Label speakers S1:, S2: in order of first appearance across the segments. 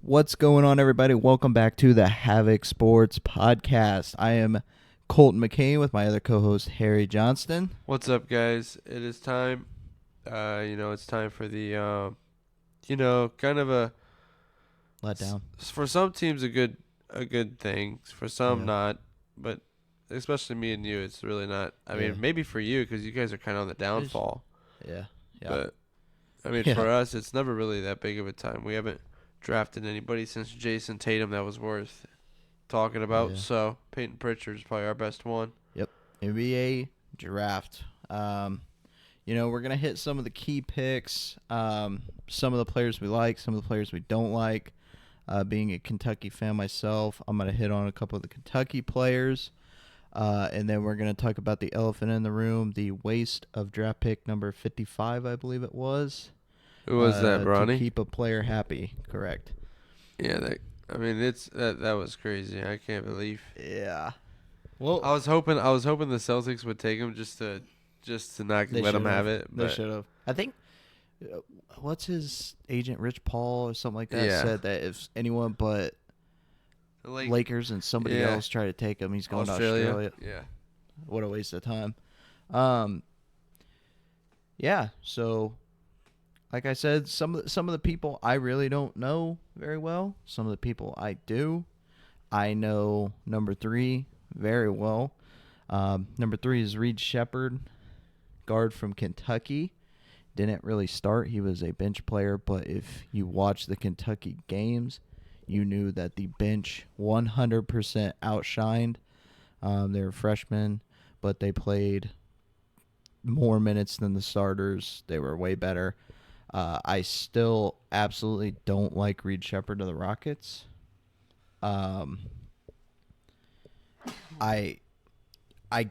S1: What's going on, everybody? Welcome back to the Havoc Sports Podcast. I am Colton McCain with my other co-host Harry Johnston.
S2: What's up, guys? It is time. It's time for the, kind of
S1: Let down.
S2: for some teams a good thing. For some,
S1: Yeah.
S2: not. But especially me and you, it's really not. I
S1: Yeah.
S2: mean, maybe for you because you guys are kind of on the downfall.
S1: Yeah. Yeah.
S2: But I mean,
S1: Yeah.
S2: for us, it's never really that big of a time. We haven't drafted anybody since Jason Tatum that was worth talking about.
S1: Yeah.
S2: So Peyton Pritchard is probably our best one.
S1: Yep. NBA draft. We're gonna hit some of the key picks. Some of the players we like, some of the players we don't like. Being a Kentucky fan myself, I'm gonna hit on a couple of the Kentucky players. And then we're going to talk about the elephant in the room, the waste of draft pick number 55, I believe it was.
S2: Who was that,
S1: To
S2: Bronny?
S1: keep a player happy, correct.
S2: Yeah, that was crazy. I can't believe.
S1: Yeah. Well,
S2: I was hoping the Celtics would take him just to not
S1: they
S2: let him
S1: should
S2: have it.
S1: They
S2: But
S1: should have. I think, what's his agent, Rich Paul or something like that,
S2: Yeah.
S1: said that if anyone but
S2: the
S1: Lakers and somebody
S2: Yeah.
S1: else try to take him, he's going to Australia.
S2: Yeah.
S1: What a waste of time. Yeah, so like I said, some of the people I really don't know very well. Some of the people I do. I know number 3 very well. Number 3 is Reed Shepherd, guard from Kentucky. Didn't really start. He was a bench player, but if you watch the Kentucky games, you knew that the bench 100% outshined. They were freshmen, but they played more minutes than the starters. They were way better. I still absolutely don't like Reed Shepherd of the Rockets. I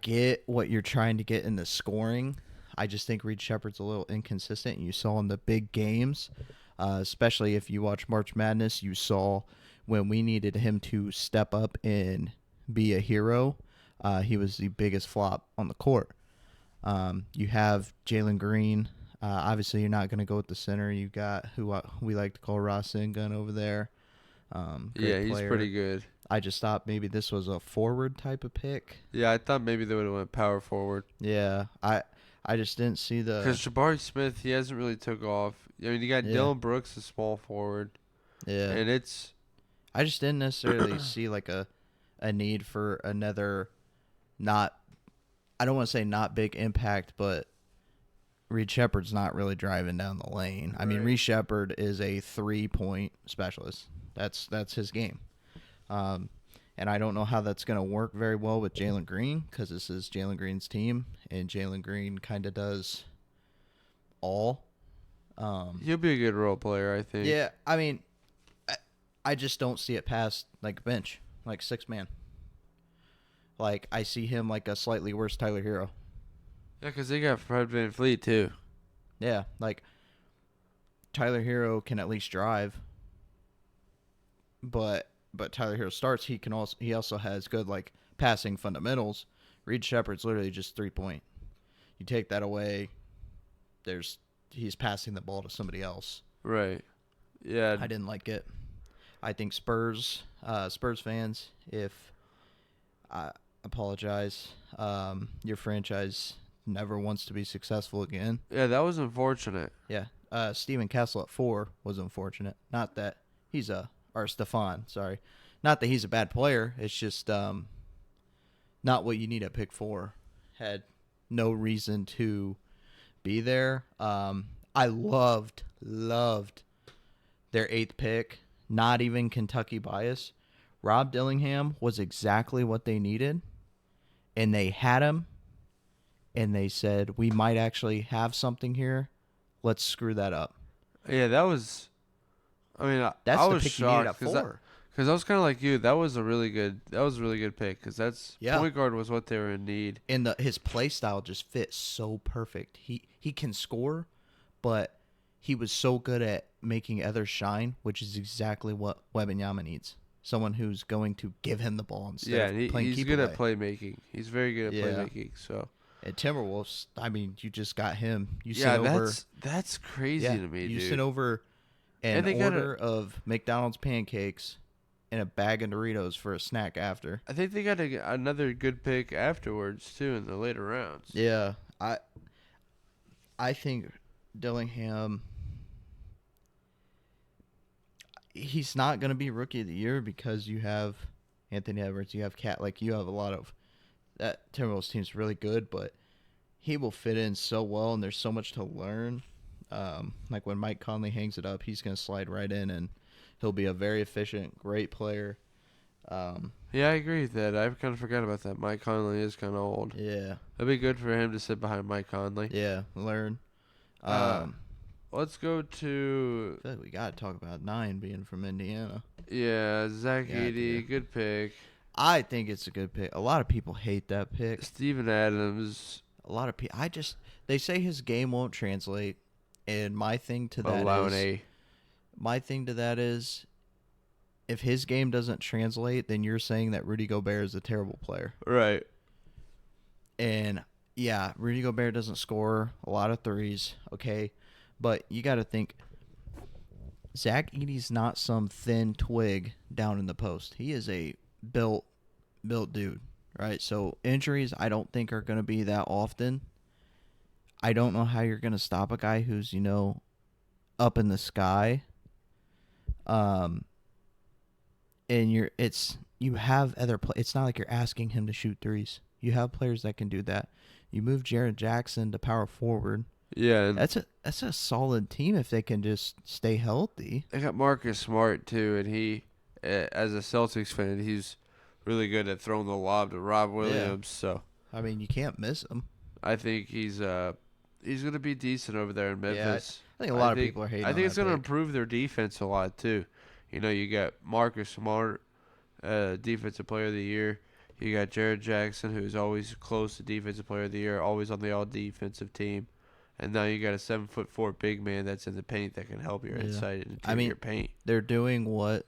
S1: get what you're trying to get in the scoring. I just think Reed Shepherd's a little inconsistent. You saw in the big games, especially if you watch March Madness, you saw when we needed him to step up and be a hero, he was the biggest flop on the court. You have Jalen Green. Obviously, you're not going to go with the center. You got who we like to call Ross Gun over there.
S2: Yeah, he's
S1: player.
S2: pretty good.
S1: I just thought maybe this was a forward type of pick.
S2: Yeah, I thought maybe they would have went power forward.
S1: Yeah, I just didn't see the.
S2: Because Jabari Smith, he hasn't really took off. I mean, you got Dylan Brooks, a small forward.
S1: Yeah.
S2: And it's.
S1: I just didn't necessarily see like a need for another not. I don't want to say not big impact, but Reed Shepherd's not really driving down the lane. I mean,
S2: Right.
S1: Reed Shepherd is a 3-point specialist. That's his game. And I don't know how that's going to work very well with Jalen Green because this is Jalen Green's team, and Jalen Green kind of does all.
S2: He'll be a good role player, I think.
S1: Yeah, I mean, I just don't see it past like bench, like 6-man. Like I see him like a slightly worse Tyler Hero.
S2: Yeah, because they got Fred VanVleet, too.
S1: Yeah, like Tyler Hero can at least drive, but Tyler Hero starts. He also has good like passing fundamentals. Reed Shepherd's literally just 3-point. You take that away, he's passing the ball to somebody else.
S2: Right. Yeah.
S1: I didn't like it. I think Spurs fans, if I apologize, your franchise never wants to be successful again.
S2: Yeah, that was unfortunate.
S1: Yeah. Steven Castle at 4 was unfortunate. Not that he's Stefan, sorry. Not that he's a bad player. It's just not what you need at pick 4. Had no reason to be there. I loved their 8th pick. Not even Kentucky bias. Rob Dillingham was exactly what they needed, and they had him, and they said, we might actually have something here. Let's screw that up.
S2: Yeah, that was. I mean,
S1: That's
S2: I
S1: the
S2: was
S1: pick you needed
S2: shocked
S1: at 4.
S2: because I was kind of like you. That was a really good pick because that's point guard was what they were in need.
S1: And his play style just fits so perfect. He can score, but he was so good at making others shine, which is exactly what Wembanyama needs. Someone who's going to give him the ball instead of playing
S2: he's
S1: keep
S2: good
S1: away.
S2: at playmaking. He's very good at playmaking. So
S1: at Timberwolves, I mean, you just got him. You
S2: yeah,
S1: sent over.
S2: that's crazy to me,
S1: you
S2: dude.
S1: sent over an
S2: And they got
S1: order of McDonald's pancakes and a bag of Doritos for a snack after.
S2: I think they got another good pick afterwards too in the later rounds.
S1: Yeah, I think Dillingham. He's not going to be rookie of the year because you have Anthony Edwards, you have Cat, like you have a lot of that Timberwolves team's really good, but he will fit in so well, and there's so much to learn. Like when Mike Conley hangs it up, he's going to slide right in, and he'll be a very efficient, great player.
S2: Yeah, I agree with that. I kind of forgot about that. Mike Conley is kind of old.
S1: Yeah,
S2: It'd be good for him to sit behind Mike Conley.
S1: yeah, learn.
S2: Let's go to
S1: I feel like we got to talk about 9 being from Indiana.
S2: Zach
S1: Yeah,
S2: Edey.
S1: dude.
S2: Good pick.
S1: I think it's a good pick. A lot of people hate that pick.
S2: Steven Adams.
S1: A lot of people. They say his game won't translate, and my thing to that is, if his game doesn't translate, then you're saying that Rudy Gobert is a terrible player.
S2: Right.
S1: And yeah, Rudy Gobert doesn't score a lot of threes, okay, but you got to think. Zach Edey's not some thin twig down in the post. He is a built dude, right? So injuries, I don't think are going to be that often. I don't know how you're going to stop a guy who's up in the sky. And you have other it's not like you're asking him to shoot threes. You have players that can do that. You move Jared Jackson to power forward.
S2: Yeah, and
S1: That's a solid team if they can just stay healthy.
S2: they got Marcus Smart too, and he, as a Celtics fan, he's really good at throwing the lob to Rob Williams. So
S1: I mean, you can't miss him.
S2: I think he's gonna be decent over there in Memphis.
S1: I think a lot of people are hating
S2: I
S1: on
S2: think it's
S1: that
S2: gonna
S1: pick.
S2: improve their defense a lot too. You got Marcus Smart, defensive player of the year. You got Jared Jackson, who's always close to defensive player of the year, always on the all defensive team. And now you got a 7'4" big man that's in the paint that can help your inside and your paint.
S1: They're doing what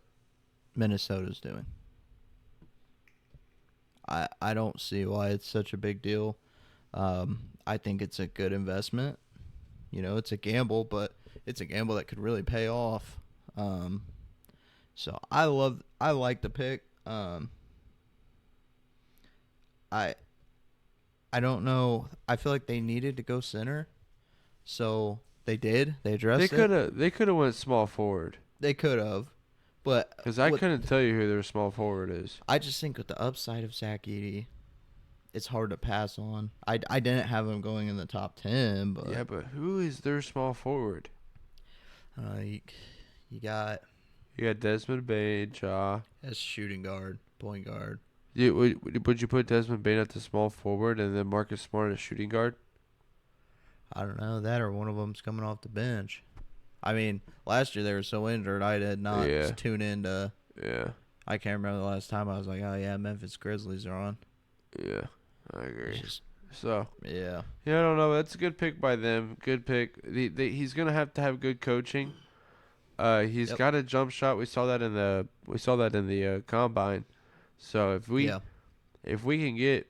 S1: Minnesota's doing. I don't see why it's such a big deal. I think it's a good investment. It's a gamble, but it's a gamble that could really pay off. So I like the pick. I don't know. I feel like they needed to go center. So they did. They addressed it.
S2: They could have went small forward.
S1: They could have, but
S2: Because I couldn't tell you who their small forward is.
S1: I just think with the upside of Zach Edey, it's hard to pass on. I didn't have him going in the top 10, but
S2: Yeah, but who is their small forward?
S1: you got
S2: You got Desmond Bain, Ja.
S1: as shooting guard, point guard.
S2: Would you put Desmond Bain at the small forward and then Marcus Smart as shooting guard?
S1: I don't know that, or one of them's coming off the bench. I mean, last year they were so injured, I did not tune into.
S2: Yeah.
S1: I can't remember the last time I was like, oh yeah, Memphis Grizzlies are on.
S2: Yeah, I agree.
S1: Just,
S2: So
S1: yeah,
S2: I don't know. That's a good pick by them. Good pick. He's gonna have to have good coaching. He's got a jump shot. We saw that in the combine. So if he can get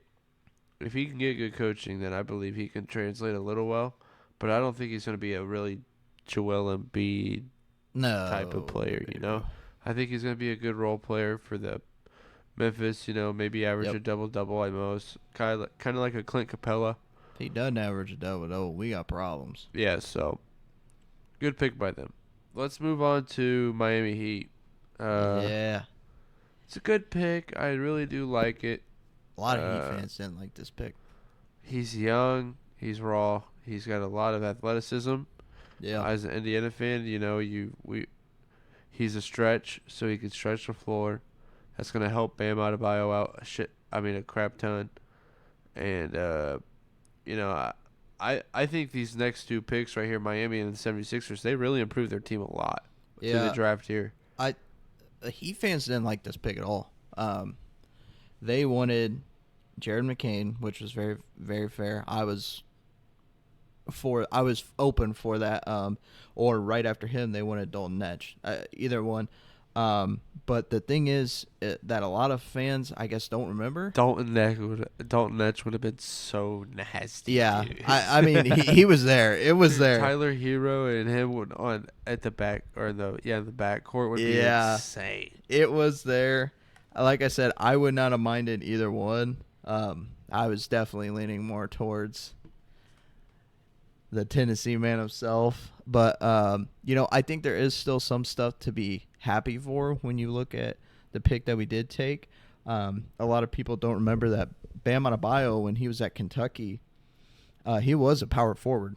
S2: good coaching, then I believe he can translate a little well. But I don't think he's gonna be a really Joel Embiid type of player. I think he's gonna be a good role player for the Memphis. Maybe average a double at most. Kind of like a Clint Capella.
S1: If he doesn't average a double, we got problems.
S2: Yeah. So good pick by them. Let's move on to Miami Heat.
S1: Yeah.
S2: It's a good pick. I really do like it.
S1: A lot of Heat fans didn't like this pick.
S2: He's young. He's raw. He's got a lot of athleticism.
S1: Yeah.
S2: As an Indiana fan, he's a stretch, so he can stretch the floor. That's gonna help Bam Adebayo out a crap ton. And I think these next two picks right here, Miami and the 76ers, they really improved their team a lot through the draft here.
S1: The Heat fans didn't like this pick at all. They wanted Jared McCain, which was very, very fair. I was open for that. Or right after him, they wanted Dalton Netsch. Either one. But the thing is that a lot of fans, I guess, don't remember.
S2: Dalton Netsch would have been so nasty,
S1: Yeah,
S2: dude.
S1: I mean, he was there. It was
S2: Dude,
S1: there.
S2: Tyler Hero and him would on at the back or the back court would be
S1: Yeah,
S2: insane.
S1: it was there. Like I said, I would not have minded either one. I was definitely leaning more towards the Tennessee man himself. But, I think there is still some stuff to be happy for when you look at the pick that we did take. A lot of people don't remember that Bam Adebayo, when he was at Kentucky, he was a power forward.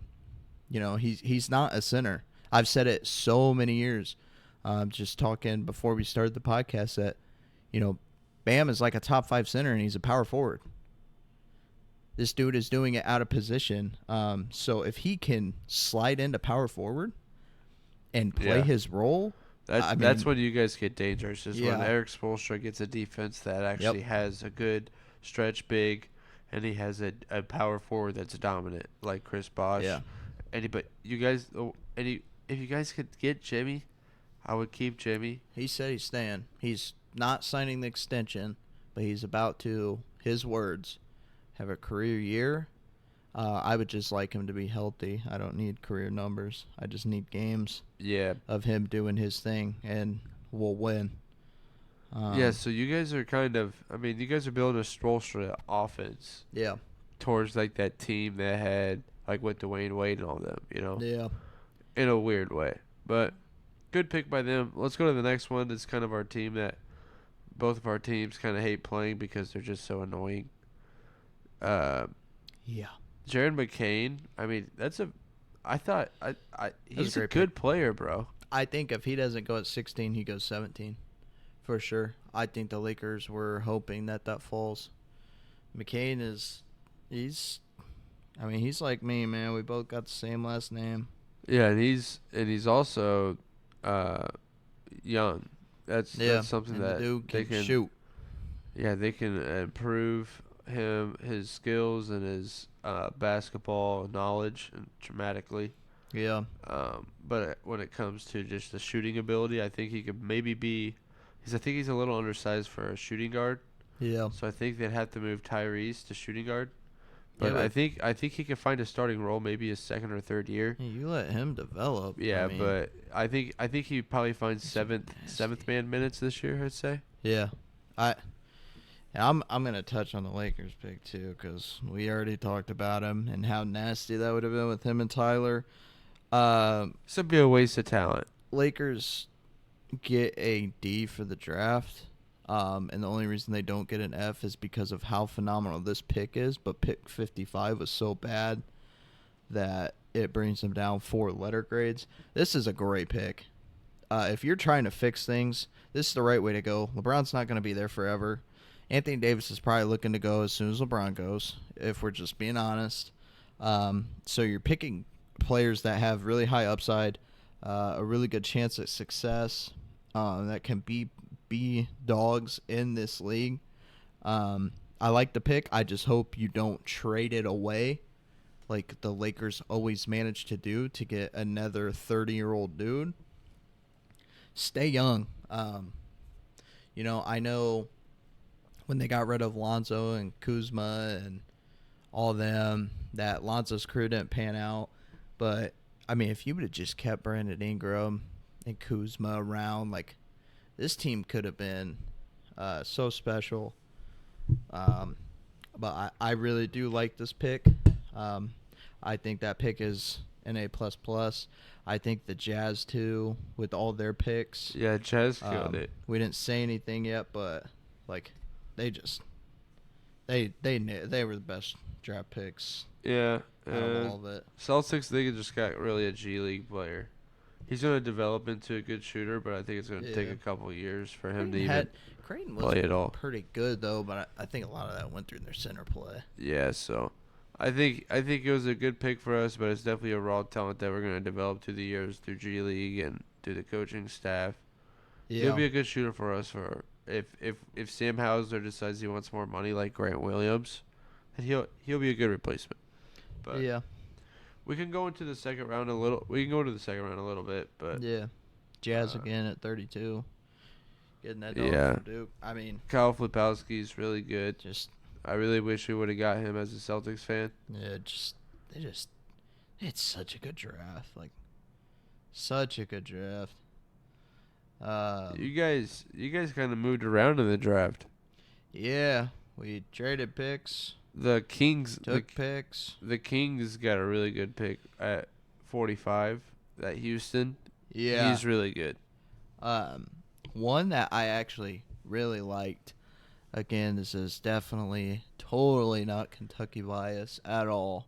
S1: He's not a center. I've said it so many years. Just talking before we started the podcast that, Bam is like a top 5 center and he's a power forward. This dude is doing it out of position. So if he can slide into power forward and play his role,
S2: that's when you guys get dangerous. Is when
S1: Yeah.
S2: Eric Spoelstra gets a defense that actually has a good stretch big, and he has a power forward that's dominant like Chris Bosh.
S1: Yeah.
S2: But you guys, if you guys could get Jimmy, I would keep Jimmy.
S1: He said he's staying. He's not signing the extension, but he's about to, his words, have a career year. I would just like him to be healthy. I don't need career numbers. I just need games of him doing his thing, and we'll win.
S2: So you guys are you guys are building a Spoelstra offense.
S1: Yeah.
S2: Towards like that team that had like with Dwayne Wade and all them,
S1: Yeah.
S2: in a weird way. But good pick by them. Let's go to the next one. It's kind of our team that both of our teams kind of hate playing because they're just so annoying.
S1: Yeah.
S2: Jared McCain. He's a good player, bro.
S1: I think if he doesn't go at 16, he goes 17. For sure. I think the Lakers were hoping that falls. McCain he's like me, man. We both got the same last name.
S2: Yeah, and he's also young. That's something
S1: and
S2: that
S1: the dude
S2: they can
S1: shoot.
S2: Yeah, they can improve his skills and his basketball knowledge dramatically.
S1: Yeah.
S2: But when it comes to just the shooting ability, I think he could maybe be. I think he's a little undersized for a shooting guard.
S1: Yeah.
S2: So I think they'd have to move Tyrese to shooting guard. But
S1: Yeah,
S2: I think he could find a starting role maybe his second or third year.
S1: You let him develop.
S2: Yeah, but I think he probably finds seventh man minutes this year, I'd say.
S1: Yeah. I'm gonna touch on the Lakers pick too, because we already talked about him and how nasty that would have been with him and Tyler.
S2: This would be a waste of talent.
S1: Lakers get a D for the draft, and the only reason they don't get an F is because of how phenomenal this pick is. But pick 55 was so bad that it brings them down 4 letter grades. This is a great pick. If you're trying to fix things, this is the right way to go. LeBron's not going to be there forever. Anthony Davis is probably looking to go as soon as LeBron goes, if we're just being honest. So you're picking players that have really high upside, a really good chance at success, that can be dogs in this league. I like the pick. I just hope you don't trade it away like the Lakers always manage to do to get another 30-year-old dude. Stay young. I know when they got rid of Lonzo and Kuzma and all them, that Lonzo's crew didn't pan out. But, if you would have just kept Brandon Ingram and Kuzma around, this team could have been so special. But I really do like this pick. I think that pick is an A++. I think the Jazz, too, with all their picks.
S2: Yeah, Jazz killed it.
S1: We didn't say anything yet, but, they were the best draft picks.
S2: Yeah.
S1: Out of all of it.
S2: Celtics, they just got really a G League player. He's going to develop into a good shooter, but I think it's going to take a couple of years for him to even
S1: Creighton
S2: play at all.
S1: Pretty good, though, but I think a lot of that went through their center play.
S2: Yeah, so I think it was a good pick for us, but it's definitely a raw talent that we're going to develop through the years through G League and through the coaching staff. Yeah. He'll be a good shooter for us if Sam Hauser decides he wants more money like Grant Williams, then he'll be a good replacement. But
S1: yeah.
S2: We can go into the second round a little. We can go to the second round a little bit, but
S1: yeah, Jazz again at 32. getting that dog
S2: Yeah.
S1: from Duke. I mean,
S2: Kyle Flipowski is really good.
S1: just
S2: I really wish we would have got him as a Celtics fan.
S1: yeah, it's such a good draft. Like, such a good draft.
S2: You guys kind of moved around in the draft.
S1: Yeah, we traded picks,
S2: The Kings
S1: took picks.
S2: the Kings got a really good pick at 45. That Houston.
S1: Yeah.
S2: He's really good.
S1: One that I actually really liked. Again, this is definitely totally not Kentucky bias at all.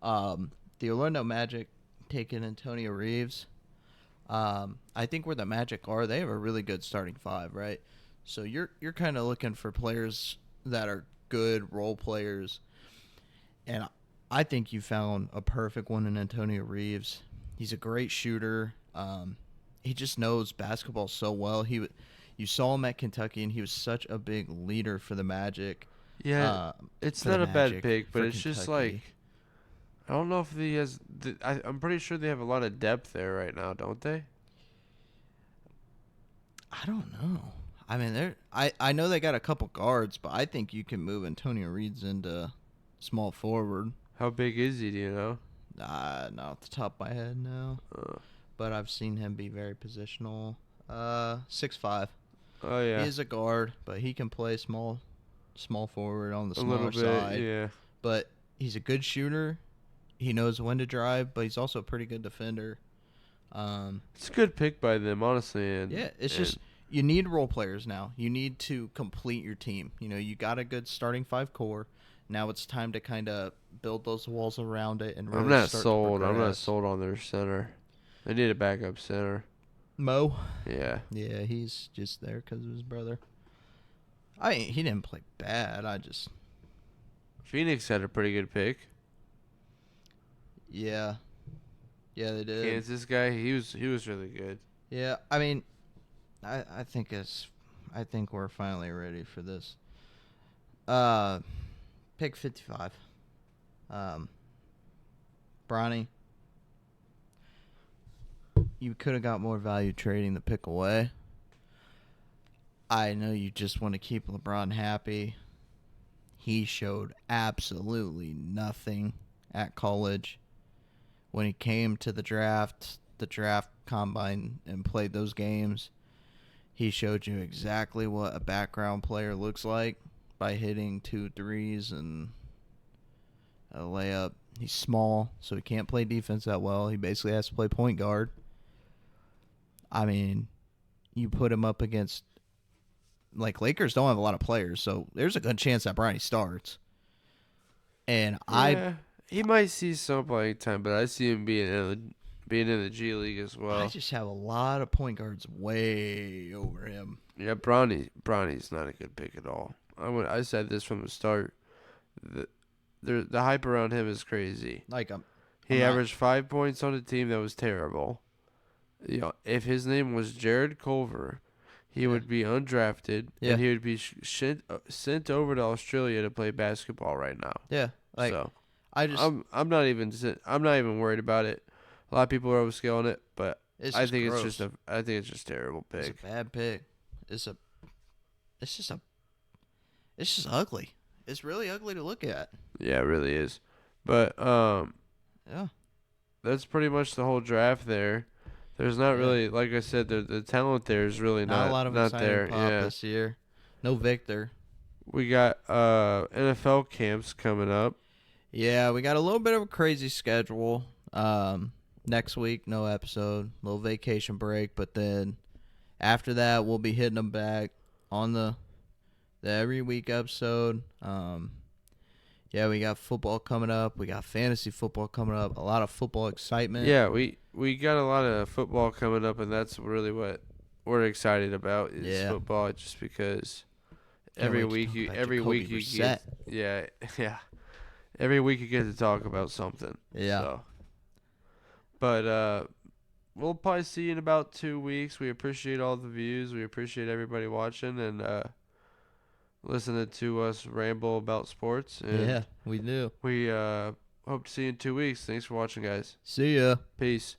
S1: The Orlando Magic taking Antonio Reeves. I think where the Magic are, they have a really good starting five, right? So you're kind of looking for players that are good role players, and I think you found a perfect one in Antonio Reeves. He's a great shooter. He just knows basketball so well. You saw him at Kentucky, and he was such a big leader for the Magic.
S2: Yeah, it's
S1: for
S2: not
S1: the
S2: a bad
S1: Magic,
S2: pick, but
S1: for
S2: it's just
S1: Kentucky.
S2: like I don't know if he has. I'm pretty sure they have a lot of depth there right now, don't they?
S1: I don't know. I mean, I know they got a couple guards, but I think you can move Antonio Reeves into small forward.
S2: How big is he? Do you know?
S1: Not off the top of my head, no. But I've seen him be very positional. 6'5".
S2: Oh yeah,
S1: He is a guard, but he can play small forward on the
S2: a
S1: smaller
S2: little bit.
S1: side.
S2: Yeah.
S1: But he's a good shooter. He knows when to drive, but he's also a pretty good defender.
S2: It's a good pick by them, honestly. And
S1: Yeah, it's just you need role players now. You need to complete your team. You know, you got a good starting five core. Now it's time to kind of build those walls around it and really
S2: I'm not
S1: start
S2: sold.
S1: to
S2: I'm not
S1: progress.
S2: sold on their center. They need a backup center.
S1: Mo.
S2: Yeah.
S1: Yeah, he's just there because of his brother. He didn't play bad.
S2: Phoenix had a pretty good pick.
S1: Yeah, they did.
S2: Kansas guy, he was really good.
S1: Yeah, I mean, I think we're finally ready for this. Pick 55. Bronny, you could have got more value trading the pick away. I know you just want to keep LeBron happy. He showed absolutely nothing at college. When he came to the draft combine, and played those games, he showed you exactly what a background player looks like by hitting 2 threes and a layup. He's small, so he can't play defense that well. He basically has to play point guard. I mean, you put him up against, like, Lakers don't have a lot of players, so there's a good chance that Bronny starts. And
S2: he might see some playing time, but I see him being in the G League as well.
S1: I just have a lot of point guards way over him.
S2: Yeah, Bronny's not a good pick at all. I said this from the start. The hype around him is crazy.
S1: Like,
S2: he averaged 5 points on a team that was terrible. You know, if his name was Jared Culver, he would be undrafted and he would be sent over to Australia to play basketball right now.
S1: Yeah, like,
S2: so I'm not even worried about it. A lot of people are overscaling it, but I think it's just terrible pick.
S1: It's a bad pick. It's just ugly. It's really ugly to look at.
S2: Yeah, it really is. But
S1: Yeah.
S2: that's pretty much the whole draft there. There's not really, like I said, the talent there is really
S1: Not a lot of
S2: not
S1: exciting
S2: there.
S1: pop
S2: Yeah.
S1: this year. No Victor.
S2: We got NFL camps coming up.
S1: Yeah, we got a little bit of a crazy schedule. Next week, no episode, little vacation break, but then after that, we'll be hitting them back on the every week episode. Yeah, we got football coming up. We got fantasy football coming up. A lot of football excitement.
S2: Yeah, we got a lot of football coming up, and that's really what we're excited about is football. Just because every week you get every week you get to talk about something.
S1: Yeah.
S2: So. But we'll probably see you in about 2 weeks. We appreciate all the views. We appreciate everybody watching and listening to us ramble about sports. And
S1: yeah, we do.
S2: we hope to see you in 2 weeks. Thanks for watching, guys.
S1: See ya.
S2: Peace.